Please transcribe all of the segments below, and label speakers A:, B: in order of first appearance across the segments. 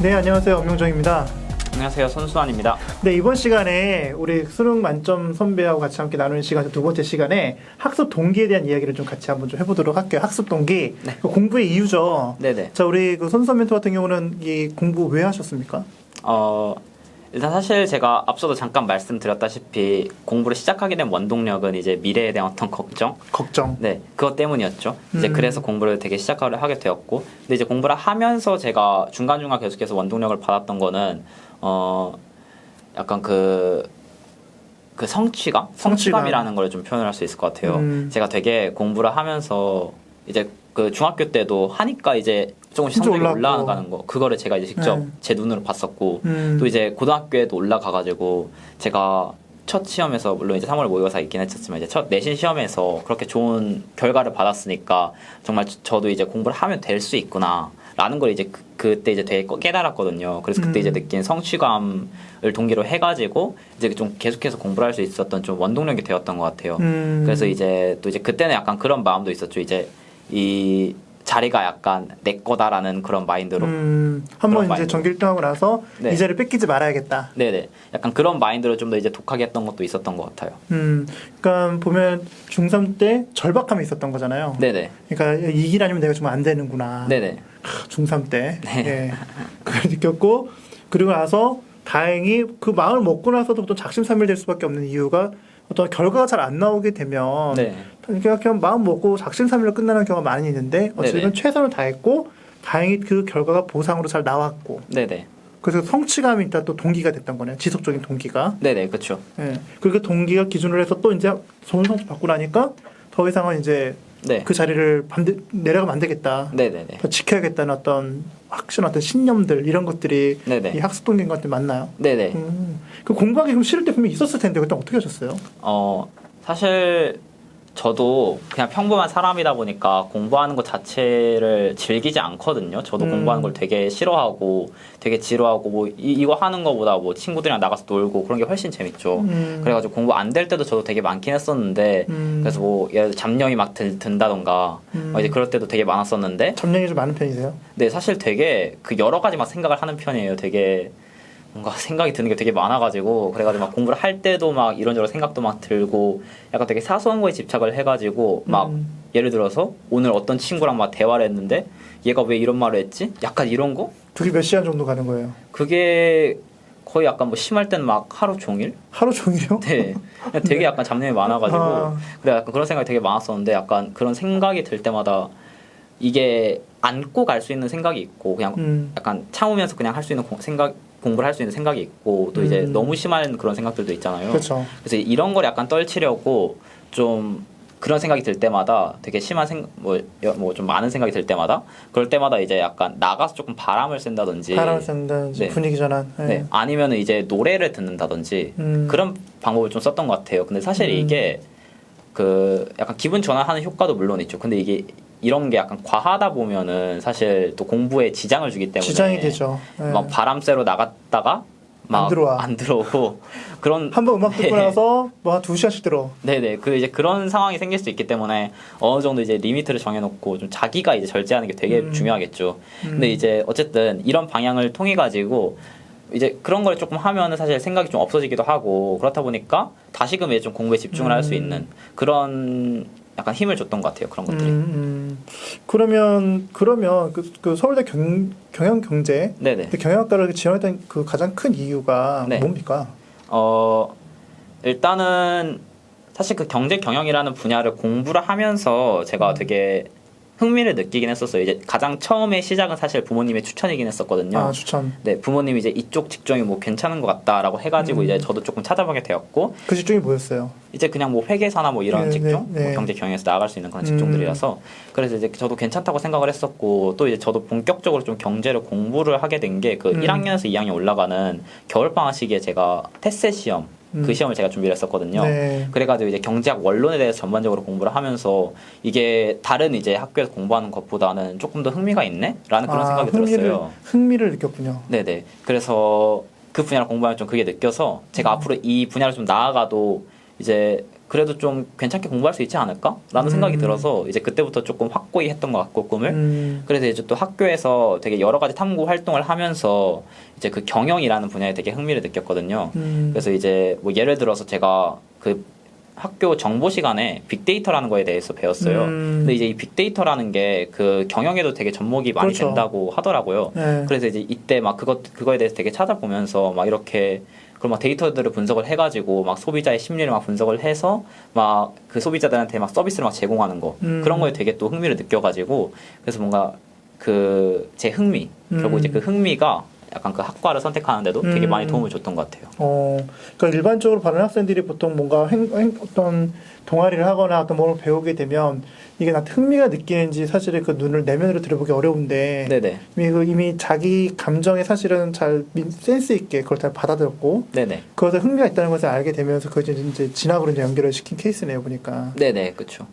A: 네, 안녕하세요. 엄명정입니다.
B: 안녕하세요. 손수환입니다.
A: 네, 이번 시간에 우리 수능 만점 선배하고 같이 함께 나누는 시간 두 번째 시간에 학습 동기에 대한 이야기를 좀 같이 한번 좀 해보도록 할게요. 학습 동기,
B: 네.
A: 그 공부의 이유죠.
B: 네네.
A: 자, 우리 그 손수환 멘토 같은 경우는 이 공부 왜 하셨습니까?
B: 일단 사실 제가 앞서도 잠깐 말씀드렸다시피 공부를 시작하게 된 원동력은 이제 미래에 대한 어떤 걱정? 네, 그것 때문이었죠. 이제 그래서 공부를 되게 시작을 하게 되었고, 근데 이제 공부를 하면서 제가 중간중간 계속해서 원동력을 받았던 거는 약간 그 성취감이라는 걸 좀 표현을 할 수 있을 것 같아요. 제가 되게 공부를 하면서 이제 그 중학교 때도 하니까 이제 조금씩 성적이 올라가는 거, 그거를 제가 이제 직접 제 눈으로 봤었고, 또 이제 고등학교에도 올라가가지고 제가 첫 시험에서 물론 이제 3월 모의고사 있긴 했었지만 이제 첫 내신 시험에서 그렇게 좋은 결과를 받았으니까 정말 저도 이제 공부를 하면 될 수 있구나라는 걸 이제 그때 이제 되게 깨달았거든요. 그래서 그때 이제 느낀 성취감을 동기로 해가지고 이제 좀 계속해서 공부를 할 수 있었던 좀 원동력이 되었던 것 같아요. 그래서 이제 또 이제 그때는 약간 그런 마음도 있었죠. 이제 이 자리가 약간 내 거다라는 그런 마인드로
A: 한번 이제 전교 1등하고 나서
B: 네.
A: 이 자리 뺏기지 말아야겠다.
B: 네네. 약간 그런 마인드로 좀 더 이제 독하게 했던 것도 있었던 것 같아요.
A: 그러니까 보면 중3 때 절박함이 있었던 거잖아요.
B: 네네.
A: 그러니까 이 길 아니면 내가 정말 안 되는구나.
B: 네네.
A: 중3 때.
B: 네.
A: 예. 그걸 느꼈고, 그리고 나서 다행히 그 마음을 먹고 나서도 또 작심삼일 될 수밖에 없는 이유가 어떤 결과가 잘 안 나오게 되면
B: 네.
A: 그냥 마음 먹고 작심삼일로 끝나는 경우가 많이 있는데 어쨌든 최선을 다했고 다행히 그 결과가 보상으로 잘 나왔고
B: 네네.
A: 그래서 성취감이 일단 또 동기가 됐던 거네요. 지속적인 동기가.
B: 네네. 그렇죠.
A: 예. 그리고 그 동기가 기준으로 해서 또 이제 좋은 성적 받고 나니까 더 이상은 이제
B: 네.
A: 그 자리를 내려가면 안 되겠다.
B: 네네네.
A: 더 지켜야겠다는 어떤 확신, 어떤 신념들 이런 것들이
B: 네네.
A: 이 학습 동기인 것 같은 맞나요?
B: 네네.
A: 그 공부하기 좀 싫을 때 분명히 있었을 텐데 그때 어떻게 하셨어요?
B: 사실 저도 그냥 평범한 사람이다 보니까 공부하는 것 자체를 즐기지 않거든요. 저도 공부하는 걸 되게 싫어하고 되게 지루하고 뭐 이거 하는 거보다 뭐 친구들이랑 나가서 놀고 그런 게 훨씬 재밌죠. 그래가지고 공부 안 될 때도 저도 되게 많긴 했었는데 그래서 뭐 예를 들어 잡념이 막 든다던가 이제 그럴 때도 되게 많았었는데
A: 잡념이 좀 많은 편이세요?
B: 네, 사실 되게 그 여러 가지 막 생각을 하는 편이에요. 되게 뭔가 생각이 드는 게 되게 많아가지고 그래가지고 막 공부를 할 때도 막 이런저런 생각도 막 들고 약간 되게 사소한 거에 집착을 해가지고 막 예를 들어서 오늘 어떤 친구랑 막 대화를 했는데 얘가 왜 이런 말을 했지? 약간 이런 거?
A: 그게 몇 시간 정도 가는 거예요?
B: 그게 거의 약간 뭐 심할 때는 막 하루 종일?
A: 하루 종일요?
B: 네. 되게 약간 잡념이 많아가지고 그래 약간 그런 생각이 되게 많았었는데 약간 그런 생각이 들 때마다 이게 안고 갈 수 있는 생각이 있고 그냥 약간 참으면서 그냥 할 수 있는 공부를 할 수 있는 생각이 있고 또 이제 너무 심한 그런 생각들도 있잖아요.
A: 그렇죠.
B: 그래서 이런 걸 약간 떨치려고 좀 그런 생각이 들 때마다 되게 심한 뭐 좀 많은 생각이 들 때마다 그럴 때마다 이제 약간 나가서 조금 바람을 쐰다든지
A: 네. 분위기 전환. 네.
B: 네. 아니면은 이제 노래를 듣는다든지 그런 방법을 좀 썼던 것 같아요. 근데 사실 이게 그 약간 기분 전환하는 효과도 물론 있죠. 근데 이게 이런 게 약간 과하다 보면은 사실 또 공부에 지장을 주기 때문에
A: 지장이 되죠. 네.
B: 막 바람 쐬러 나갔다가 막 안 들어오고 그런
A: 한번 음악 듣고
B: 네.
A: 나서 뭐 한 2시간씩 들어.
B: 네네 그 이제 그런 상황이 생길 수 있기 때문에 어느 정도 이제 리미트를 정해놓고 좀 자기가 이제 절제하는 게 되게 중요하겠죠. 근데 이제 어쨌든 이런 방향을 통해 가지고 이제 그런 걸 조금 하면은 사실 생각이 좀 없어지기도 하고 그렇다 보니까 다시금 이제 좀 공부에 집중을 할 수 있는 그런 약간 힘을 줬던 것 같아요. 그런 것들이.
A: 그러면 그 서울대 경영경제
B: 네네.
A: 경영학과를 지원했던 그 가장 큰 이유가
B: 네.
A: 뭡니까?
B: 일단은 사실 그 경제 경영이라는 분야를 공부를 하면서 제가 되게 흥미를 느끼긴 했었어요. 이제 가장 처음에 시작은 사실 부모님의 추천이긴 했었거든요.
A: 아, 추천.
B: 네, 부모님이 이제 이쪽 직종이 뭐 괜찮은 것 같다라고 해가지고 이제 저도 조금 찾아보게 되었고.
A: 그 직종이 뭐였어요?
B: 이제 그냥 뭐 회계사나 뭐 이런 직종,
A: 네.
B: 뭐 경제 경영에서 나아갈 수 있는 그런 직종들이라서 그래서 이제 저도 괜찮다고 생각을 했었고 또 이제 저도 본격적으로 좀 경제를 공부를 하게 된 게 그 1학년에서 2학년 올라가는 겨울방학 시기에 제가 테세 시험 그 시험을 제가 준비를 했었거든요.
A: 네.
B: 그래가지고 이제 경제학 원론에 대해서 전반적으로 공부를 하면서 이게 다른 이제 학교에서 공부하는 것보다는 조금 더 흥미가 있네? 라는 그런 생각이 들었어요.
A: 흥미를 느꼈군요.
B: 네네. 그래서 그 분야를 공부하면 좀 그게 느껴서 제가 앞으로 이 분야를 좀 나아가도 이제 그래도 좀 괜찮게 공부할 수 있지 않을까라는 생각이 들어서 이제 그때부터 조금 확고히 했던 것 같고 꿈을 그래서 이제 또 학교에서 되게 여러 가지 탐구 활동을 하면서 이제 그 경영이라는 분야에 되게 흥미를 느꼈거든요. 그래서 이제 뭐 예를 들어서 제가 그 학교 정보 시간에 빅데이터라는 거에 대해서 배웠어요. 근데 이제 이 빅데이터라는 게 그 경영에도 되게 접목이 많이
A: 그렇죠.
B: 된다고 하더라고요.
A: 네.
B: 그래서 이제 이때 막 그거에 대해서 되게 찾아보면서 막 이렇게 그런 막 데이터들을 분석을 해가지고 막 소비자의 심리를 막 분석을 해서 막 그 소비자들한테 막 서비스를 막 제공하는 거 그런 거에 되게 또 흥미를 느껴가지고 그래서 뭔가 그 제 흥미 결국 이제 그 흥미가 약간 그 학과를 선택하는데도 되게 많이 도움을 줬던 것 같아요.
A: 그러니까 일반적으로 받는 학생들이 보통 뭔가 어떤 동아리를 하거나 어떤 뭘 배우게 되면 이게 나한테 흥미가 느끼는지 사실은 그 눈을 내면으로 들여보기 어려운데
B: 네네.
A: 이미 자기 감정에 사실은 잘 센스 있게 그걸 잘 받아들였고
B: 네네.
A: 그것에 흥미가 있다는 것을 알게 되면서 그걸 이제 진학으로 이제 연결을 시킨 케이스네요 보니까.
B: 네네, 그렇죠.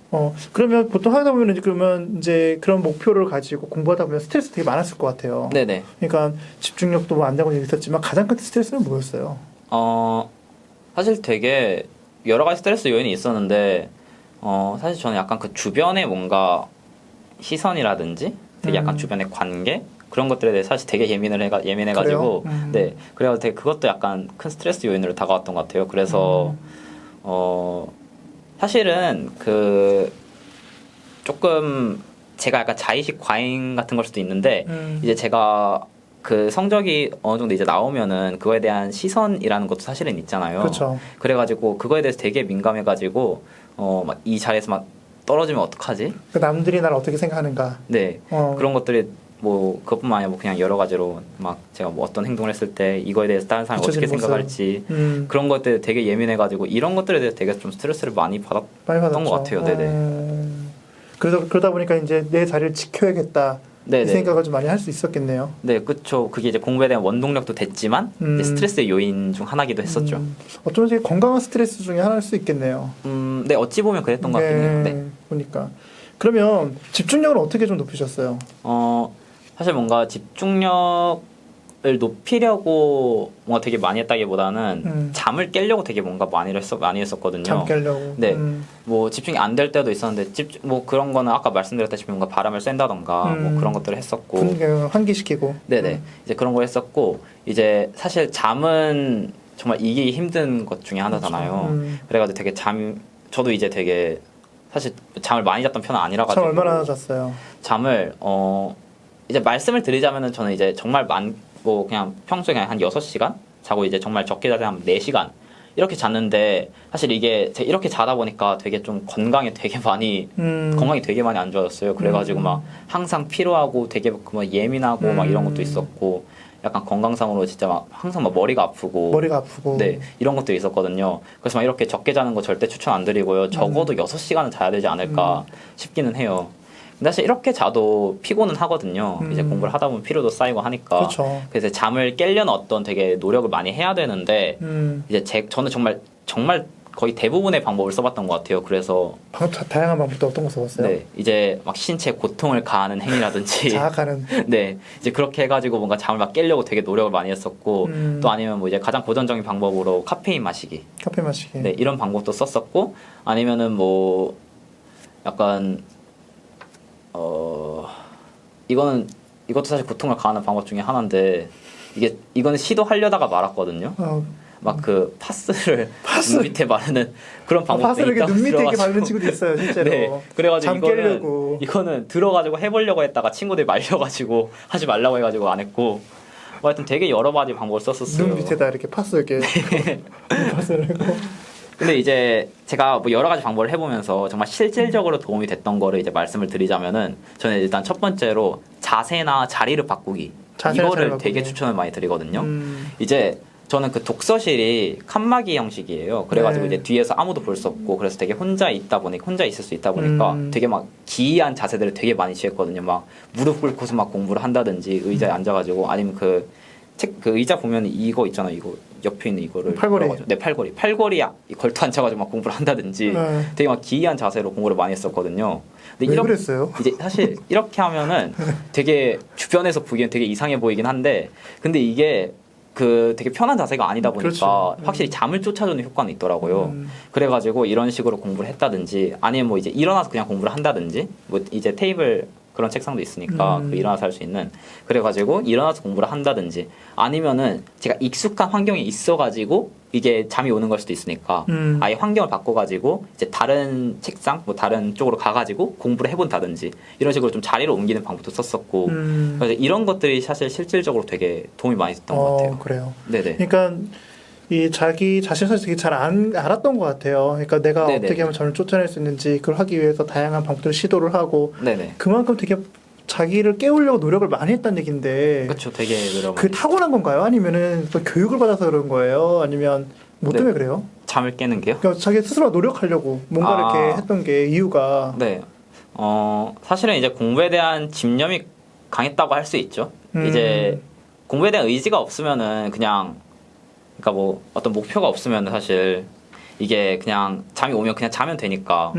A: 그러면 보통 하다 보면 이제 그런 목표를 가지고 공부하다 보면 스트레스 되게 많았을 것 같아요.
B: 네네.
A: 그러니까 집중력도 뭐 안 되고 있었지만 가장 큰 스트레스는 뭐였어요?
B: 사실 되게 여러 가지 스트레스 요인이 있었는데 사실 저는 약간 그 주변의 뭔가 시선이라든지 되게 약간 주변의 관계 그런 것들에 대해 사실 되게 예민해가지고 네 그래서 되게 그것도 약간 큰 스트레스 요인으로 다가왔던 것 같아요. 그래서 사실은 그 조금 제가 약간 자의식 과잉 같은 걸 수도 있는데 이제 제가 그 성적이 어느 정도 이제 나오면은 그거에 대한 시선이라는 것도 사실은 있잖아요.
A: 그렇죠.
B: 그래가지고 그거에 대해서 되게 민감해가지고 막 이 자리에서 막 떨어지면 어떡하지?
A: 그 남들이 날 어떻게 생각하는가?
B: 네 그런 것들이 뭐 그것뿐만 아니라 뭐 그냥 여러 가지로 막 제가 뭐 어떤 행동을 했을 때 이거에 대해서 다른 사람이 어떻게 생각할지 그런 것들에 되게 예민해가지고 이런 것들에 대해서 되게 좀 스트레스를 많이 받았던 것 같아요. 네네.
A: 그래서 그러다 보니까 이제 내 자리를 지켜야겠다.
B: 네네.
A: 이 생각을 좀 많이 할 수 있었겠네요.
B: 네, 그렇죠. 그게 이제 공부에 대한 원동력도 됐지만 이제 스트레스의 요인 중 하나기도 했었죠.
A: 어쩌면 되게 건강한 스트레스 중에 하나일 수 있겠네요.
B: 네, 어찌 보면 그랬던 것 같긴 해요. 네.
A: 보니까. 그러면 집중력을 어떻게 좀 높이셨어요?
B: 사실 뭔가 집중력을 높이려고 뭔가 되게 많이 했다기보다는 잠을 깨려고 되게 뭔가 많이 했었거든요.
A: 잠 깨려고.
B: 네. 뭐 집중이 안 될 때도 있었는데 뭐 그런 거는 아까 말씀드렸다시피 뭔가 바람을 쐰다던가 뭐 그런 것들을 했었고.
A: 환기시키고.
B: 네네. 이제 그런 거 했었고 이제 사실 잠은 정말 이기기 힘든 것 중에 하나잖아요. 그래가지고 되게 저도 이제 되게 사실 잠을 많이 잤던 편은 아니라가지고.
A: 잠 얼마나 잤어요?
B: 잠을 이제 말씀을 드리자면은 저는 이제 정말 뭐 그냥 평소에 그냥 한 6시간 자고 이제 정말 적게 자면 한 4시간 이렇게 잤는데 사실 이게 제가 이렇게 자다 보니까 되게 좀 건강이 되게 많이 안 좋아졌어요. 그래가지고 막 항상 피로하고 되게 막 예민하고 막 이런 것도 있었고 약간 건강상으로 진짜 막 항상 막 머리가 아프고 네 이런 것도 있었거든요. 그래서 막 이렇게 적게 자는 거 절대 추천 안 드리고요. 적어도 6시간은 자야 되지 않을까 싶기는 해요. 근데 사실 이렇게 자도 피곤은 하거든요. 이제 공부를 하다 보면 피로도 쌓이고 하니까.
A: 그렇죠.
B: 그래서 잠을 깨려는 어떤 되게 노력을 많이 해야 되는데 이제 저는 정말 거의 대부분의 방법을 써봤던 것 같아요. 그래서
A: 다양한 방법도 어떤 거 써봤어요?
B: 네, 이제 막 신체 고통을 가하는 행위라든지
A: 자학하는.
B: 네, 이제 그렇게 해가지고 뭔가 잠을 막 깨려고 되게 노력을 많이 했었고 또 아니면 뭐 이제 가장 고전적인 방법으로 카페인 마시기.
A: 카페 마시기.
B: 네, 이런 방법도 썼었고 아니면은 뭐 약간 이것도 사실 고통을 가하는 방법 중에 하나인데 이거는 시도하려다가 말았거든요. 막 그 파스를 눈 밑에 바르는 그런 방법도
A: 파스를
B: 있다고
A: 눈 밑에 이렇게
B: 들어가지고.
A: 바르는 친구도 있어요, 실제로.
B: 네, 그래가지고
A: 잠 깨려고.
B: 이거는 들어가지고 해보려고 했다가 친구들이 말려가지고 하지 말라고 해가지고 안 했고. 뭐 하여튼 되게 여러 가지 방법을 썼었어요.
A: 눈 밑에다 이렇게 파스 이렇게 파스를 하고.
B: 근데 이제 제가 뭐 여러 가지 방법을 해보면서 정말 실질적으로 도움이 됐던 거를 이제 말씀을 드리자면은 저는 일단 첫 번째로 자세나 자리를 바꾸기 이거를 되게 추천을 많이 드리거든요. 이제 저는 그 독서실이 칸막이 형식이에요. 그래가지고 이제 뒤에서 아무도 볼 수 없고 그래서 되게 혼자 있을 수 있다 보니까 되게 막 기이한 자세들을 되게 많이 취했거든요. 막 무릎 꿇고서 막 공부를 한다든지 의자에 앉아가지고 아니면 그 의자 보면 이거 있잖아요. 이거 옆에 있는 이거를
A: 팔걸이.
B: 네, 팔걸이 걸터 앉혀가지고 막 공부를 한다든지 되게 막 기이한 자세로 공부를 많이 했었거든요. 근데
A: 왜 그랬어요?
B: 이제 사실 이렇게 하면은 되게 주변에서 보기엔 되게 이상해 보이긴 한데 근데 이게 그 되게 편한 자세가 아니다 보니까
A: 그렇죠.
B: 확실히 잠을 쫓아주는 효과는 있더라고요. 그래가지고 이런 식으로 공부를 했다든지 아니면 뭐 이제 일어나서 그냥 공부를 한다든지 뭐 이제 테이블 그런 책상도 있으니까 그 일어나서 할 수 있는 그래가지고 일어나서 공부를 한다든지 아니면은 제가 익숙한 환경에 있어가지고 이게 잠이 오는 걸 수도 있으니까 아예 환경을 바꿔가지고 이제 다른 책상 뭐 다른 쪽으로 가가지고 공부를 해본다든지 이런 식으로 좀 자리를 옮기는 방법도 썼었고 그래서 이런 것들이 사실 실질적으로 되게 도움이 많이 됐던 것 같아요.
A: 그래요.
B: 네네.
A: 그러니까 이 자기 자신을 사실 되게 잘 알았던 것 같아요. 그러니까 내가
B: 네네.
A: 어떻게 하면 저를 쫓아낼 수 있는지 그걸 하기 위해서 다양한 방법들을 시도를 하고
B: 네네.
A: 그만큼 되게 자기를 깨우려고 노력을 많이 했다는 얘기인데
B: 그렇죠. 되게 노력.
A: 그게 타고난 건가요? 아니면은 또 교육을 받아서 그런 거예요? 아니면 뭐 때문에 그래요?
B: 잠을 깨는 게요?
A: 그러니까 자기 스스로 노력하려고 뭔가 이렇게 했던 게 이유가
B: 네. 사실은 이제 공부에 대한 집념이 강했다고 할 수 있죠. 이제 공부에 대한 의지가 없으면은 그냥 그러니까 뭐 어떤 목표가 없으면 사실 이게 그냥 잠이 오면 그냥 자면 되니까.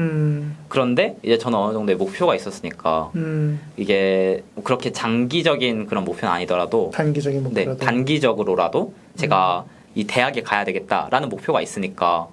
B: 그런데 이제 저는 어느 정도의 목표가 있었으니까 이게 뭐 그렇게 장기적인 그런 목표는 아니더라도
A: 단기적인
B: 네,
A: 목표라도
B: 단기적으로라도 제가 이 대학에 가야 되겠다라는 목표가 있으니까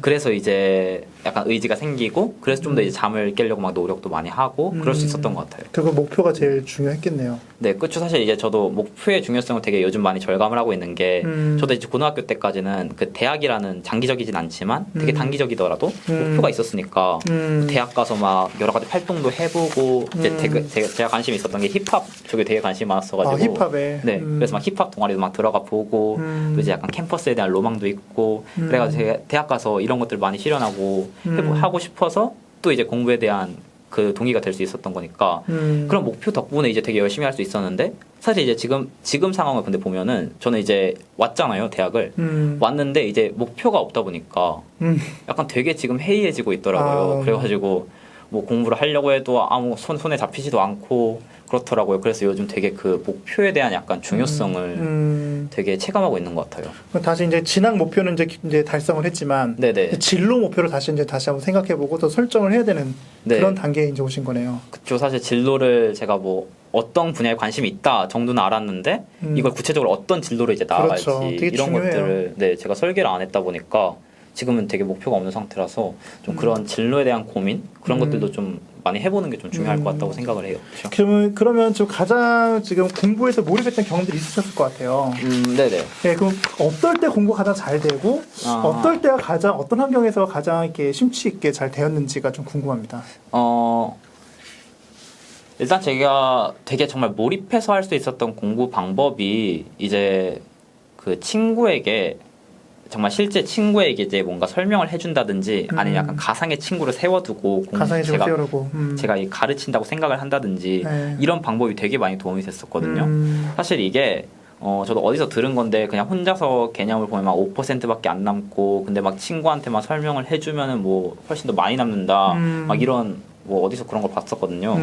B: 그래서 이제 약간 의지가 생기고 그래서 좀 더 이제 잠을 깨려고 막 노력도 많이 하고 그럴 수 있었던 것 같아요.
A: 그 목표가 제일 중요했겠네요.
B: 네, 그렇죠. 사실 이제 저도 목표의 중요성을 되게 요즘 많이 절감을 하고 있는 게 저도 이제 고등학교 때까지는 그 대학이라는 장기적이진 않지만 되게 단기적이더라도 목표가 있었으니까 대학 가서 막 여러 가지 활동도 해보고 이제 되게 제가 관심이 있었던 게 힙합 쪽에 되게 관심이 많았어가지고
A: 힙합에
B: 네, 그래서 막 힙합 동아리도 막 들어가 보고 또 이제 약간 캠퍼스에 대한 로망도 있고 그래가지고 제가 대학 가서 이런 것들 많이 실현하고 하고 싶어서 또 이제 공부에 대한 그 동기가 될 수 있었던 거니까 그런 목표 덕분에 이제 되게 열심히 할 수 있었는데 사실 이제 지금 상황을 근데 보면은 저는 이제 왔잖아요 대학을 왔는데 이제 목표가 없다 보니까 약간 되게 지금 해이해지고 있더라고요. 그래가지고 뭐 공부를 하려고 해도 아무 손에 잡히지도 않고 그렇더라고요. 그래서 요즘 되게 그 목표에 대한 약간 중요성을 되게 체감하고 있는 것 같아요.
A: 다시 이제 진학 목표는 이제 달성을 했지만
B: 네네.
A: 진로 목표를 다시 한번 생각해보고 또 설정을 해야 되는
B: 네.
A: 그런 단계에 이제 오신 거네요.
B: 그쵸. 사실 진로를 제가 뭐 어떤 분야에 관심이 있다 정도는 알았는데 이걸 구체적으로 어떤 진로로 이제 나아갈지
A: 그렇죠. 되게
B: 이런
A: 중요해요.
B: 것들을 네 제가 설계를 안 했다 보니까 지금은 되게 목표가 없는 상태라서 좀 그런 진로에 대한 고민 그런 것들도 좀 많이 해보는 게 좀 중요할 것 같다고 생각을 해요. 그렇죠?
A: 그러면 좀 가장 지금 공부에서 몰입했던 경험들이 있으셨을 것 같아요.
B: 네네.
A: 네, 그럼 어떨 때 공부가 가장 잘 되고 어떨 때가 가장 어떤 환경에서 가장 이렇게 심취 있게 잘 되었는지가 좀 궁금합니다.
B: 일단 제가 되게 정말 몰입해서 할 수 있었던 공부 방법이 이제 그 친구에게 정말 실제 친구에게 이제 뭔가 설명을 해준다든지 아니면 약간 가상의 친구를 세워두고
A: 가상의 친구 세우려고
B: 제가 가르친다고 생각을 한다든지
A: 네.
B: 이런 방법이 되게 많이 도움이 됐었거든요. 사실 이게 저도 어디서 들은 건데 그냥 혼자서 개념을 보면 막 5%밖에 안 남고 근데 막 친구한테만 설명을 해주면은 뭐 훨씬 더 많이 남는다 막 이런 뭐 어디서 그런 걸 봤었거든요.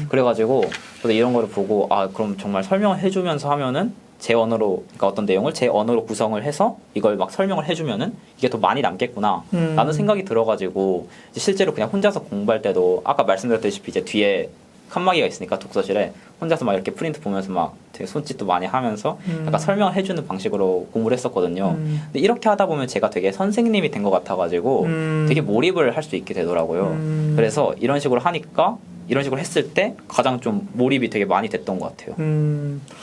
B: 그래가지고 저도 이런 거를 보고 아 그럼 정말 설명을 해주면서 하면은 제 언어로 그러니까 어떤 내용을 제 언어로 구성을 해서 이걸 막 설명을 해주면은 이게 더 많이 남겠구나 라는 생각이 들어가지고 이제 실제로 그냥 혼자서 공부할 때도 아까 말씀드렸다시피 이제 뒤에 칸막이가 있으니까 독서실에 혼자서 막 이렇게 프린트 보면서 막 되게 손짓도 많이 하면서 약간 설명을 해주는 방식으로 공부를 했었거든요. 근데 이렇게 하다 보면 제가 되게 선생님이 된 것 같아가지고 되게 몰입을 할 수 있게 되더라고요. 그래서 이런 식으로 하니까 이런 식으로 했을 때 가장 좀 몰입이 되게 많이 됐던 것 같아요.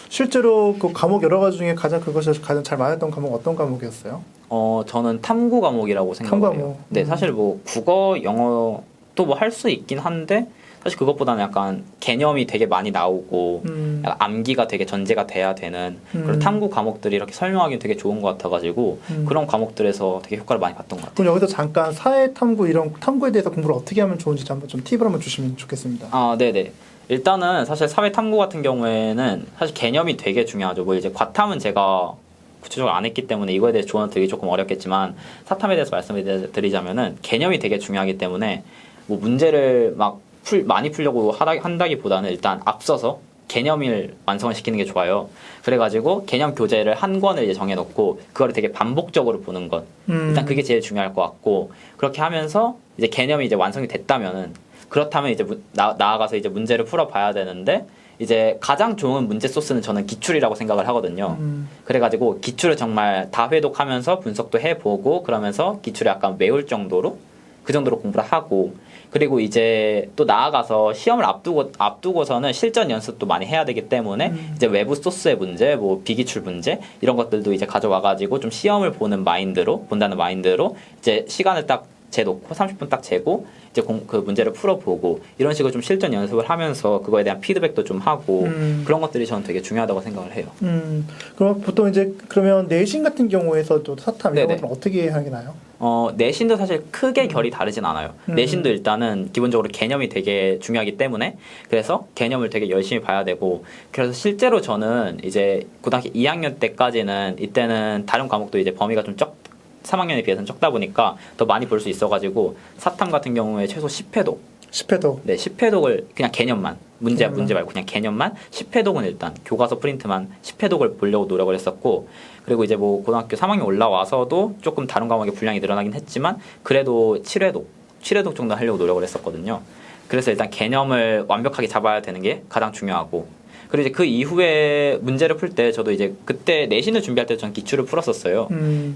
A: 실제로 그 과목 여러 가지 중에 그것이 가장 잘 맞았던 과목 어떤 과목이었어요?
B: 저는 탐구 과목이라고 생각해요.
A: 과목.
B: 네, 사실 뭐 국어, 영어도 뭐 할 수 있긴 한데 사실 그것보다는 약간 개념이 되게 많이 나오고 약간 암기가 되게 전제가 돼야 되는 그런 탐구 과목들이 이렇게 설명하기는 되게 좋은 것 같아가지고 그런 과목들에서 되게 효과를 많이 봤던 것 같아요.
A: 그럼 여기서 잠깐 사회 탐구 이런 탐구에 대해서 공부를 어떻게 하면 좋은지 한번 좀 팁을 한번 주시면 좋겠습니다.
B: 네네. 일단은 사실 사회 탐구 같은 경우에는 사실 개념이 되게 중요하죠. 뭐 이제 과탐은 제가 구체적으로 안 했기 때문에 이거에 대해서 조언을 드리기 조금 어렵겠지만 사탐에 대해서 말씀을 드리자면은 개념이 되게 중요하기 때문에 뭐 문제를 막 많이 풀려고 한다기보다는 일단 앞서서 개념을 완성을 시키는 게 좋아요. 그래가지고 개념 교재를 한 권을 이제 정해놓고 그거를 되게 반복적으로 보는 것. 일단 그게 제일 중요할 것 같고 그렇게 하면서 이제 개념이 이제 완성이 됐다면은 그렇다면 이제 나아가서 이제 문제를 풀어봐야 되는데 이제 가장 좋은 문제 소스는 저는 기출이라고 생각을 하거든요. 그래가지고 기출을 정말 다 회독하면서 분석도 해보고 그러면서 기출을 약간 외울 정도로 그 정도로 공부를 하고 그리고 이제 또 나아가서 시험을 앞두고서는 실전 연습도 많이 해야 되기 때문에 이제 외부 소스의 문제, 뭐 비기출 문제 이런 것들도 이제 가져와가지고 좀 시험을 본다는 마인드로 이제 시간을 딱 재놓고 30분 딱 재고 이제 그 문제를 풀어보고 이런 식으로 좀 실전 연습을 하면서 그거에 대한 피드백도 좀 하고 그런 것들이 저는 되게 중요하다고 생각을 해요.
A: 그럼 보통 이제 그러면 내신 같은 경우에서도 사탐 이런
B: 네네.
A: 것들은 어떻게 하게 나요?
B: 내신도 사실 크게 결이 다르진 않아요. 내신도 일단은 기본적으로 개념이 되게 중요하기 때문에 그래서 개념을 되게 열심히 봐야 되고 그래서 실제로 저는 이제 고등학교 2학년 때까지는 이때는 다른 과목도 이제 범위가 좀 3학년에 비해서는 적다 보니까 더 많이 볼 수 있어가지고 사탐 같은 경우에 최소 10회독
A: 10회독.
B: 네, 10회독을 그냥 개념만 문제 말고 그냥 개념만 10회독은 일단 교과서 프린트만 10회독을 보려고 노력을 했었고 그리고 이제 뭐 고등학교 3학년 올라와서도 조금 다른 과목의 분량이 늘어나긴 했지만 그래도 7회독 정도 하려고 노력을 했었거든요. 그래서 일단 개념을 완벽하게 잡아야 되는 게 가장 중요하고 그리고 이제 그 이후에 문제를 풀 때 저도 이제 그때 내신을 준비할 때 전 기출을 풀었었어요.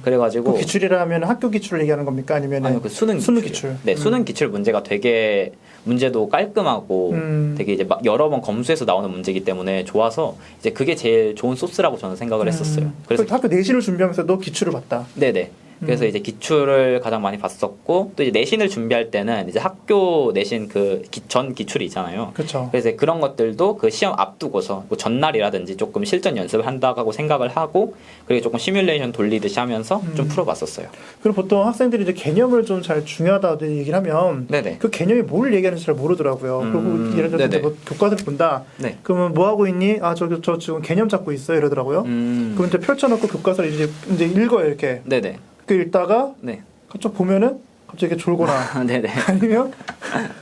B: 그래가지고
A: 그 기출이라면 학교 기출을 얘기하는 겁니까? 아니면
B: 아니요, 그 수능 기출. 네, 수능 기출 문제가 되게 문제도 깔끔하고 되게 이제 막 여러 번 검수해서 나오는 문제이기 때문에 좋아서 이제 그게 제일 좋은 소스라고 저는 생각을 했었어요.
A: 그래서 학교 내신을 준비하면서도 기출을 봤다.
B: 네네. 그래서 이제 기출을 가장 많이 봤었고 또 이제 내신을 준비할 때는 이제 학교 내신 그 전 기출이 있잖아요.
A: 그렇죠.
B: 그래서 그런 것들도 그 시험 앞두고서 뭐 전날이라든지 조금 실전 연습을 한다고 생각을 하고 그리고 조금 시뮬레이션 돌리듯이 하면서 좀 풀어봤었어요.
A: 그럼 보통 학생들이 이제 개념을 좀 잘 중요하다고 얘기를 하면
B: 네네.
A: 그 개념이 뭘 얘기하는지 잘 모르더라고요. 그리고 예를 들어서
B: 네네.
A: 뭐 교과서를 본다.
B: 네.
A: 그러면 뭐 하고 있니? 아, 저 지금 개념 잡고 있어요. 이러더라고요. 그럼 이제 펼쳐놓고 교과서를 이제 읽어요. 이렇게.
B: 네네.
A: 그 읽다가
B: 네.
A: 갑자기 보면은 갑자기 이렇게 졸거나
B: 네네.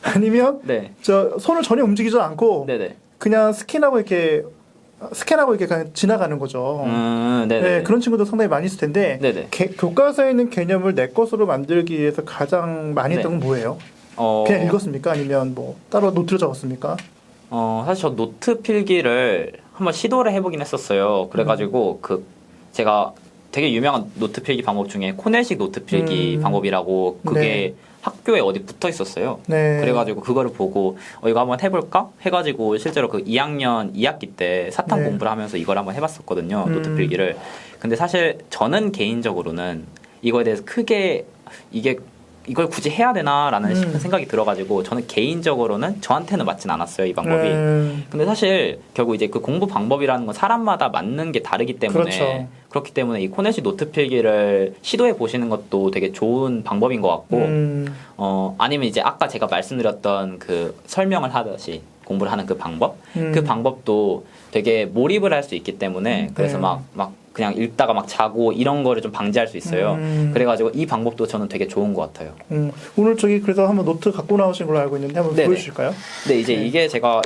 A: 아니면
B: 네.
A: 저 손을 전혀 움직이지 않고
B: 네네.
A: 그냥 스캔하고 이렇게 그냥 지나가는 거죠.
B: 네네.
A: 네, 그런 친구도 상당히 많이 있을 텐데
B: 네네.
A: 교과서에 있는 개념을 내 것으로 만들기 위해서 가장 많이 했던 건 뭐예요? 그냥 읽었습니까? 아니면 뭐 따로 노트를 적었습니까?
B: 사실 저 노트 필기를 한번 시도를 해보긴 했었어요. 그래가지고 제가 되게 유명한 노트 필기 방법 중에 코넬식 노트 필기 방법이라고 그게
A: 네.
B: 학교에 어디 붙어 있었어요.
A: 네.
B: 그래가지고 그거를 보고 이거 한번 해볼까? 해가지고 실제로 그 2학년 2학기 때 사탐
A: 네.
B: 공부를 하면서 이걸 한번 해봤었거든요. 노트 필기를. 근데 사실 저는 개인적으로는 이거에 대해서 크게 이걸 굳이 해야 되나라는 싶은 생각이 들어가지고 저는 개인적으로는 저한테는 맞진 않았어요, 이 방법이. 근데 사실 결국 이제 그 공부 방법이라는 건 사람마다 맞는 게 다르기 때문에
A: 그렇죠.
B: 그렇기 때문에 이 코넬식 노트 필기를 시도해 보시는 것도 되게 좋은 방법인 것 같고 아니면 이제 아까 제가 말씀드렸던 그 설명을 하듯이 공부를 하는 그 방법 그 방법도 되게 몰입을 할 수 있기 때문에 그래서 막 그냥 읽다가 막 자고 이런 거를 좀 방지할 수 있어요. 그래가지고 이 방법도 저는 되게 좋은 것 같아요.
A: 오늘 그래서 한번 노트 갖고 나오신 걸로 알고 있는데 한번
B: 네네.
A: 보여주실까요?
B: 네, 이제 이게 제가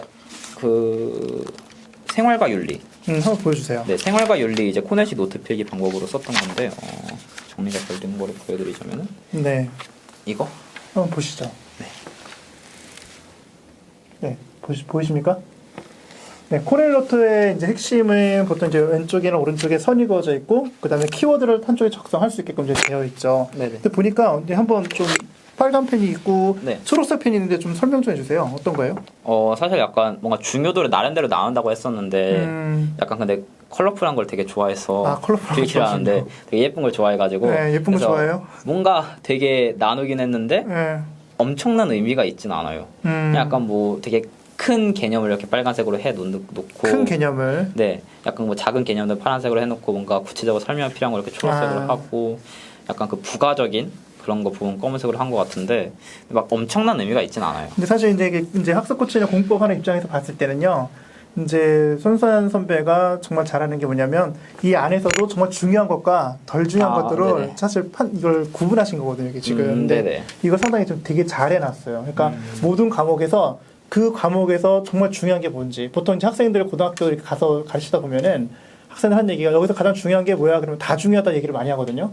B: 그 생활과 윤리.
A: 한번 보여주세요.
B: 네, 생활과 윤리 이제 코넬식 노트 필기 방법으로 썼던 건데 정리가 잘 된 거를 보여드리자면은
A: 네,
B: 이거.
A: 한번 보시죠.
B: 네.
A: 네, 보이십니까? 네, 코넬 노트의 이제 핵심은 보통 이제 왼쪽이나 오른쪽에 선이 그어져 있고, 그 다음에 키워드를 한쪽에 작성할 수 있게끔 이제 되어 있죠.
B: 네네.
A: 근데 보니까 이제 한번 좀 빨간 펜이 있고,
B: 네.
A: 초록색 펜이 있는데 좀 설명 좀 해주세요. 어떤 거예요?
B: 사실 약간 뭔가 중요도를 나름대로 나온다고 했었는데 약간 근데 컬러풀한 걸 되게 좋아해서
A: 컬러풀한 거
B: 필기를 하는데 되게 예쁜 걸 좋아해가지고
A: 네, 예쁜 거
B: 그래서
A: 좋아해요?
B: 뭔가 되게 나누긴 했는데
A: 네.
B: 엄청난 의미가 있진 않아요. 그냥 약간 뭐 되게 큰 개념을 이렇게 빨간색으로 놓고
A: 큰 개념을
B: 네, 약간 뭐 작은 개념들 파란색으로 해놓고 뭔가 구체적으로 설명이 필요한 걸 이렇게 초록색으로 하고 약간 그 부가적인 그런 거 부분 검은색으로 한 것 같은데 막 엄청난 의미가 있진 않아요.
A: 근데 사실 이제 학습 코치나 공법 하는 입장에서 봤을 때는요. 이제 손수환 선배가 정말 잘하는 게 뭐냐면 이 안에서도 정말 중요한 것과 덜 중요한 것들을
B: 네네.
A: 사실 이걸 구분하신 거거든요. 이게 지금. 근데
B: 네네.
A: 이거 상당히 좀 되게 잘 해놨어요. 그러니까 모든 과목에서 그 과목에서 정말 중요한 게 뭔지 보통 이제 학생들 고등학교 이렇게 가서 가르치다 보면은 학생들 한 얘기가 여기서 가장 중요한 게 뭐야? 그러면 다 중요하다 얘기를 많이 하거든요.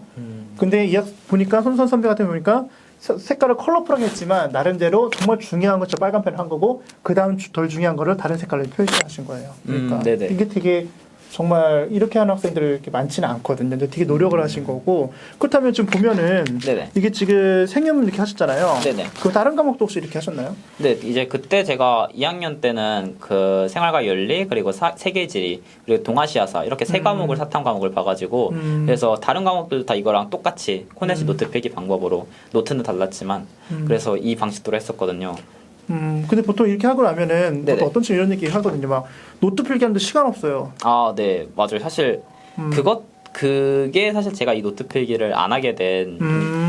A: 근데 보니까 손수환 선배 같은 거 보니까 색깔을 컬러풀하게 했지만 나름대로 정말 중요한 것저 빨간 펜을 한 거고 그 다음 덜 중요한 거를 다른 색깔로 표시하신 거예요. 그러니까
B: 네네.
A: 이게 되게 정말 이렇게 하는 학생들 이렇게 많지는 않거든요. 근데 되게 노력을 하신 거고 그렇다면 지금 보면은
B: 네네.
A: 이게 지금 생협 이렇게 하셨잖아요.
B: 네네.
A: 그 다른 과목도 혹시 이렇게 하셨나요?
B: 네, 이제 그때 제가 2학년 때는 그 생활과 윤리 그리고 세계지리 그리고 동아시아사 이렇게 세 과목을 사탐 과목을 봐가지고 그래서 다른 과목들도 다 이거랑 똑같이 코네시 노트 필기 방법으로 노트는 달랐지만 그래서 이 방식대로 했었거든요.
A: 근데 보통 이렇게 하고 나면은
B: 네네.
A: 보통 어떤 친구 이런 얘기 하거든요. 막 노트 필기하는데 시간 없어요.
B: 아, 네, 맞아요. 사실 그게 사실 제가 이 노트 필기를 안 하게 된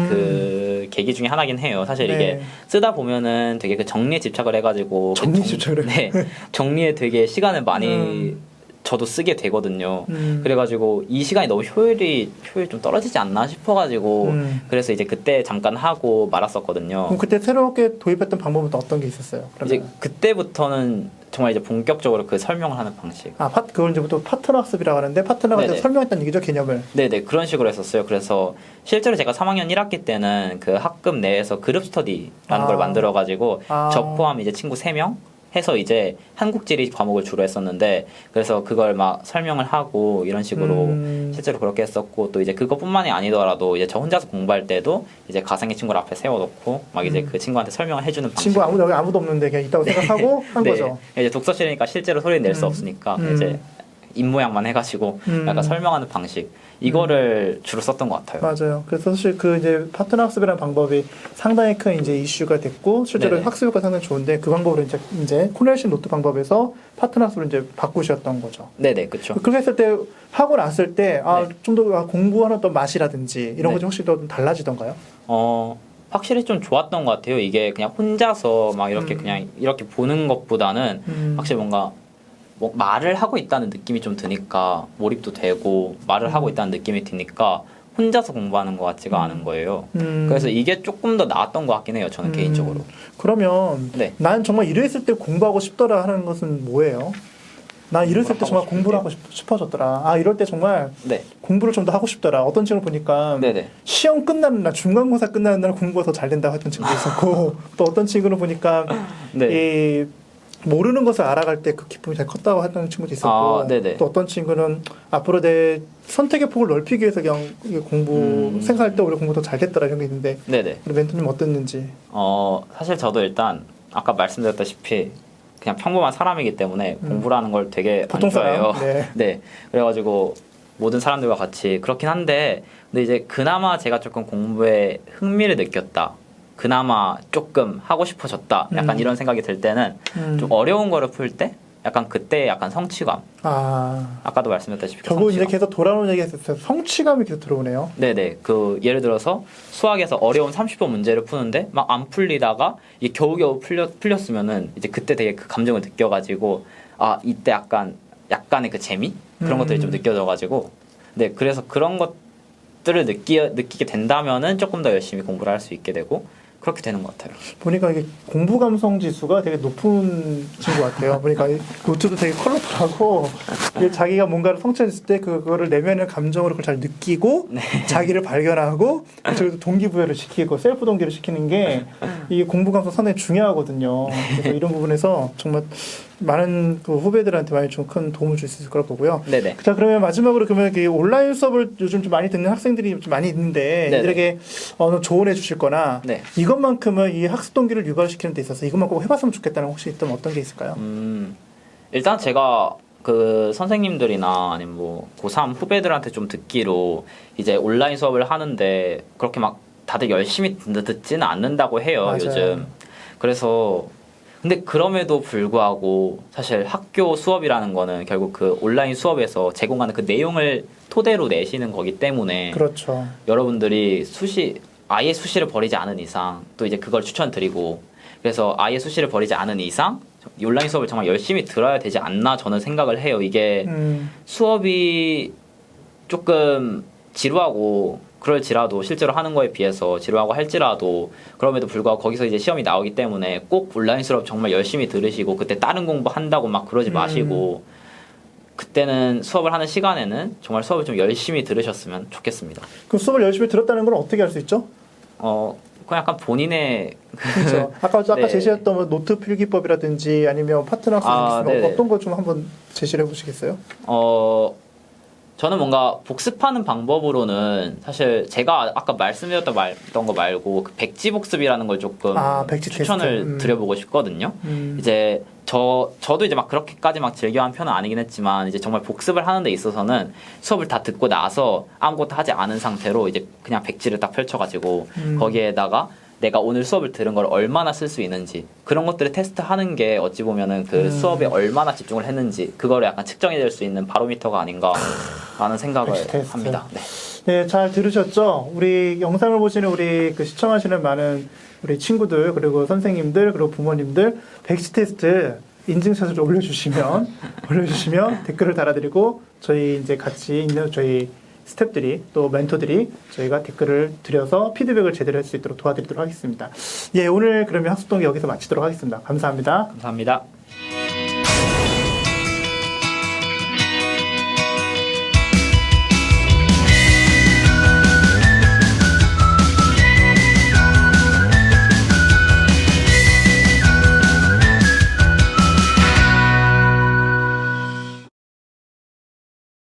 B: 그 계기 중에 하나긴 해요. 사실
A: 네.
B: 이게 쓰다 보면은 되게 그 정리에 집착을 해가지고
A: 정리 집착을
B: 네, 정리에 되게 시간을 많이 저도 쓰게 되거든요. 그래가지고 이 시간이 너무 효율이 좀 떨어지지 않나 싶어가지고 그래서 이제 그때 잠깐 하고 말았었거든요.
A: 그럼 그때 새롭게 도입했던 방법은 또 어떤 게 있었어요? 그러면?
B: 이제 그때부터는 정말 이제 본격적으로 그 설명을 하는 방식.
A: 그걸 이제 또 파트너 학습이라고 하는데 파트너가
B: 네네.
A: 설명했다는 얘기죠, 개념을.
B: 네네, 그런 식으로 했었어요. 그래서 실제로 제가 3학년 1학기 때는 그 학급 내에서 그룹 스터디라는 걸 만들어가지고 저 포함 이제 친구 3명 해서 이제 한국지리 과목을 주로 했었는데 그래서 그걸 막 설명을 하고 이런 식으로 실제로 그렇게 했었고 또 이제 그것뿐만이 아니더라도 이제 저 혼자서 공부할 때도 이제 가상의 친구를 앞에 세워놓고 막 이제 그 친구한테 설명을 해주는 방식.
A: 친구 여기 아무도 없는데 그냥 있다고 생각하고 한
B: 네.
A: 거죠.
B: 이제 독서실이니까 실제로 소리 낼 수 없으니까 이제 입모양만 해가지고 약간 설명하는 방식 이거를 주로 썼던 것 같아요.
A: 맞아요. 그래서 사실 그 이제 파트너 학습이라는 방법이 상당히 큰 이제 이슈가 됐고 실제로
B: 네네.
A: 학습 효과 상당히 좋은데 그 방법으로 이제 코넬식 노트 방법에서 파트너 학습을 이제 바꾸셨던 거죠.
B: 네네, 그렇죠.
A: 그렇게 했을 때 하고 났을 때
B: 네.
A: 좀 더 공부하는 또 맛이라든지 이런
B: 네.
A: 것이 혹시 더 달라지던가요?
B: 확실히 좀 좋았던 것 같아요. 이게 그냥 혼자서 막 이렇게 그냥 이렇게 보는 것보다는 확실히 뭔가 뭐 말을 하고 있다는 느낌이 좀 드니까 몰입도 되고 말을 하고 있다는 느낌이 드니까 혼자서 공부하는 것 같지가 않은 거예요. 그래서 이게 조금 더 나았던 것 같긴 해요. 저는 개인적으로.
A: 그러면
B: 네.
A: 난 정말 이랬을 때 공부하고 싶더라 하는 것은 뭐예요? 난 이랬을 때 정말 공부를 하고 싶어졌더라. 이럴 때 정말
B: 네.
A: 공부를 좀 더 하고 싶더라. 어떤 친구 보니까
B: 네네.
A: 시험 끝나는 날, 중간고사 끝나는 날 공부가 더 잘 된다고 했던 친구도 있었고 또 어떤 친구는 보니까
B: 네.
A: 이 모르는 것을 알아갈 때 그 기쁨이 되게 컸다고 했던 친구도 있었고
B: 네네.
A: 또 어떤 친구는 앞으로 내 선택의 폭을 넓히기 위해서 그냥 이게 공부 생각할 때 오히려 공부 더 잘 됐더라 이런 게 있는데
B: 네네.
A: 우리 멘토님 어땠는지.
B: 사실 저도 일단 아까 말씀드렸다시피 그냥 평범한 사람이기 때문에 공부라는 걸 되게
A: 보통
B: 안 좋아해요.
A: 사람? 네.
B: 네. 그래가지고 모든 사람들과 같이 그렇긴 한데 근데 이제 그나마 제가 조금 공부에 흥미를 느꼈다. 그나마 조금 하고 싶어졌다. 약간 이런 생각이 들 때는 좀 어려운 거를 풀 때 약간 그때 약간 성취감. 아까도 말씀드렸다시피
A: 결국 이제
B: 성취감.
A: 계속 돌아오는 얘기했었어요. 성취감이 계속 들어오네요.
B: 네네. 그 예를 들어서 수학에서 어려운 30번 문제를 푸는데 막 안 풀리다가 이게 겨우겨우 풀렸으면은 이제 그때 되게 그 감정을 느껴가지고 이때 약간의 그 재미 그런 것들이 좀 느껴져가지고 네 그래서 그런 것들을 느끼게 된다면은 조금 더 열심히 공부를 할 수 있게 되고 그렇게 되는 것 같아요.
A: 보니까 이게 공부 감성 지수가 되게 높은 친구 같아요. 보니까 이 노트도 되게 컬러풀하고 이게 자기가 뭔가를 성취했을 때 그거를 내면의 감정으로 그걸 잘 느끼고 자기를 발견하고 그리고 동기부여를 시키고 셀프 동기를 시키는 게 이게 공부 감성 상당히 중요하거든요. 그래서 이런 부분에서 정말 많은 그 후배들한테 많이 좀 큰 도움을 줄 수 있을 거라고 보고요.
B: 네네.
A: 자 그러면 마지막으로 그러면 그 온라인 수업을 요즘 좀 많이 듣는 학생들이 좀 많이 있는데
B: 네네.
A: 이들에게 조언해 주실거나
B: 네.
A: 이것만큼은 이 학습 동기를 유발시키는 데 있어서 이것만 꼭 해봤으면 좋겠다는 혹시 있다면 어떤 게 있을까요?
B: 일단 제가 그 선생님들이나 아니면 뭐 고3 후배들한테 좀 듣기로 이제 온라인 수업을 하는데 그렇게 막 다들 열심히 듣지는 않는다고 해요.
A: 맞아요.
B: 요즘. 그래서 근데 그럼에도 불구하고 사실 학교 수업이라는 거는 결국 그 온라인 수업에서 제공하는 그 내용을 토대로 내시는 거기 때문에
A: 그렇죠.
B: 여러분들이 아예 수시를 버리지 않은 이상 또 이제 그걸 추천드리고 그래서 아예 수시를 버리지 않은 이상 온라인 수업을 정말 열심히 들어야 되지 않나 저는 생각을 해요. 이게 수업이 조금 지루하고 그럴지라도 실제로 하는 거에 비해서 지루하고 할지라도 그럼에도 불구하고 거기서 이제 시험이 나오기 때문에 꼭 온라인 수업 정말 열심히 들으시고 그때 다른 공부 한다고 막 그러지 마시고 그때는 수업을 하는 시간에는 정말 수업을 좀 열심히 들으셨으면 좋겠습니다.
A: 그럼 수업을 열심히 들었다는 건 어떻게 알 수 있죠?
B: 그건 약간 본인의
A: 그렇죠. 아까
B: 네.
A: 제시했던 뭐 노트 필기법이라든지 아니면 파트너 학습
B: 네네.
A: 어떤 거 좀 한번 제시를 해보시겠어요?
B: 저는 뭔가 복습하는 방법으로는 사실 제가 아까 말씀드렸던 거 말고 그 백지 복습이라는 걸 조금
A: 백지
B: 추천을
A: 테스트.
B: 드려보고 싶거든요. 이제 저도 이제 막 그렇게까지 막 즐겨한 편은 아니긴 했지만 이제 정말 복습을 하는 데 있어서는 수업을 다 듣고 나서 아무것도 하지 않은 상태로 이제 그냥 백지를 딱 펼쳐가지고 거기에다가 내가 오늘 수업을 들은 걸 얼마나 쓸 수 있는지 그런 것들을 테스트하는 게 어찌 보면은 그 수업에 얼마나 집중을 했는지 그거를 약간 측정이 될 수 있는 바로미터가 아닌가라는 생각을 합니다. 네.
A: 네, 잘 들으셨죠? 우리 영상을 보시는 우리 그 시청하시는 많은 우리 친구들 그리고 선생님들 그리고 부모님들 백지 테스트 인증샷을 올려주시면 댓글을 달아드리고 저희 이제 같이 있는 저희 스태프들이 또 멘토들이 저희가 댓글을 드려서 피드백을 제대로 할 수 있도록 도와드리도록 하겠습니다. 예, 오늘 그러면 학습동기 여기서 마치도록 하겠습니다. 감사합니다.
B: 감사합니다.